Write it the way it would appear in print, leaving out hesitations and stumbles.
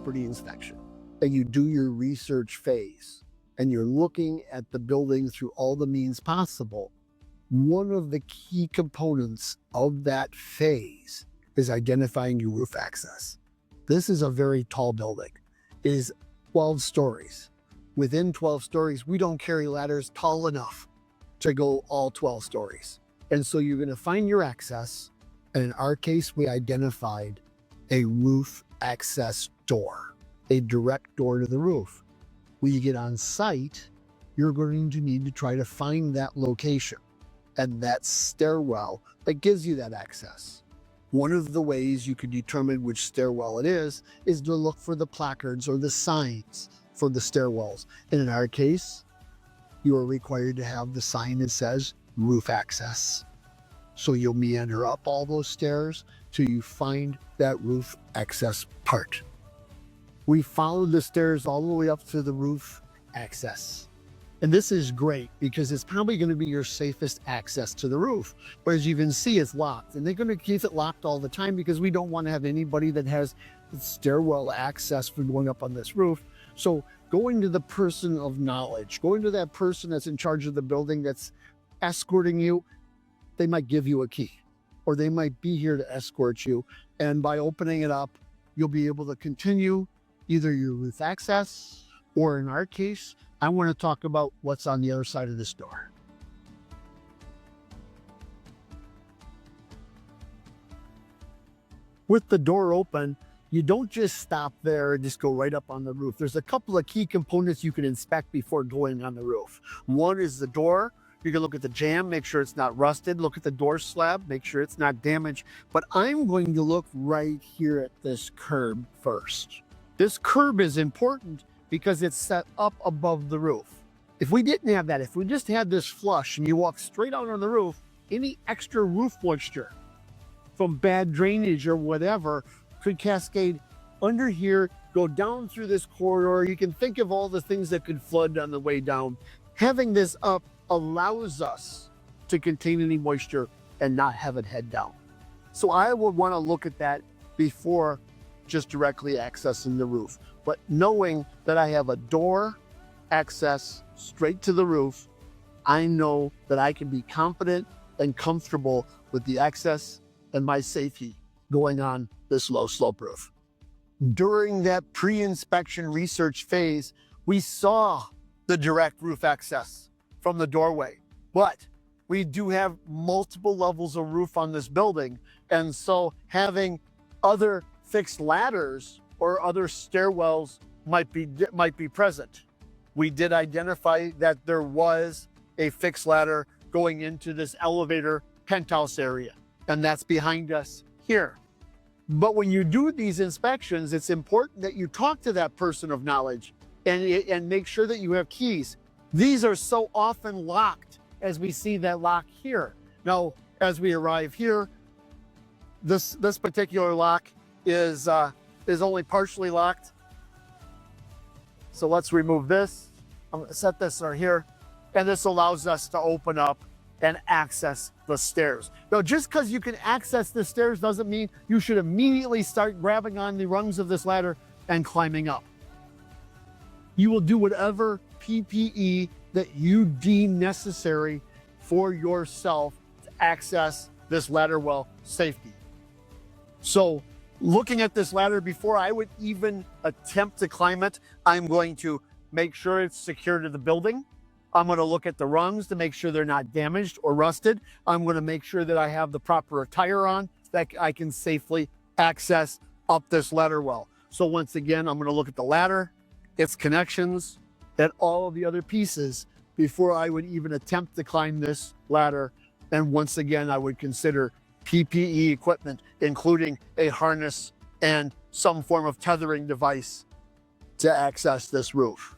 property inspection and you do your research phase and you're looking at the building through all the means possible, one of the key components of that phase is identifying your roof access. This is a very tall building. It is 12 stories. Within 12 stories, we don't carry ladders tall enough to go all 12 stories. And so you're going to find your access. And in our case, we identified a roof access door, a direct door to the roof. When you get on site, you're going to need to try to find that location and that stairwell that gives you that access. One of the ways you can determine which stairwell it is to look for the placards or the signs for the stairwells. And in our case, you are required to have the sign that says roof access. So you'll meander up all those stairs till you find that roof access part. We followed the stairs all the way up to the roof access. And this is great because it's probably going to be your safest access to the roof. But as you can see, it's locked. And they're going to keep it locked all the time because we don't want to have anybody that has stairwell access for going up on this roof. So going to the person of knowledge, going to that person that's in charge of the building that's escorting you, they might give you a key or they might be here to escort you. And by opening it up, you'll be able to continue either your roof access or in our case, I want to talk about what's on the other side of this door. With the door open, you don't just stop there and just go right up on the roof. There's a couple of key components you can inspect before going on the roof. One is the door. You can look at the jamb, make sure it's not rusted. Look at the door slab, make sure it's not damaged. But I'm going to look right here at this curb first. This curb is important because it's set up above the roof. If we didn't have that, if we just had this flush and you walk straight out on the roof, any extra roof moisture from bad drainage or whatever could cascade under here, go down through this corridor. You can think of all the things that could flood on the way down. Having this up allows us to contain any moisture and not have it head down. So I would want to look at that before just directly accessing the roof. But knowing that I have a door access straight to the roof, I know that I can be confident and comfortable with the access and my safety going on this low slope roof. During that pre-inspection research phase, we saw the direct roof access from the doorway, but we do have multiple levels of roof on this building. And so having other fixed ladders or other stairwells might be present. We did identify that there was a fixed ladder going into this elevator penthouse area, and that's behind us here. But when you do these inspections, it's important that you talk to that person of knowledge and make sure that you have keys. These are so often locked, as we see that lock here. Now, as we arrive here, this particular lock is only partially locked. So let's remove this. I'm going to set this right here. And this allows us to open up and access the stairs. Now, just because you can access the stairs doesn't mean you should immediately start grabbing on the rungs of this ladder and climbing up. You will do whatever PPE that you deem necessary for yourself to access this ladder well safely. So looking at this ladder before I would even attempt to climb it, I'm going to make sure it's secure to the building. I'm going to look at the rungs to make sure they're not damaged or rusted. I'm going to make sure that I have the proper attire on that I can safely access up this ladder well. So once again, I'm going to look at the ladder, its connections, and all of the other pieces before I would even attempt to climb this ladder. And once again, I would consider PPE equipment, including a harness and some form of tethering device to access this roof.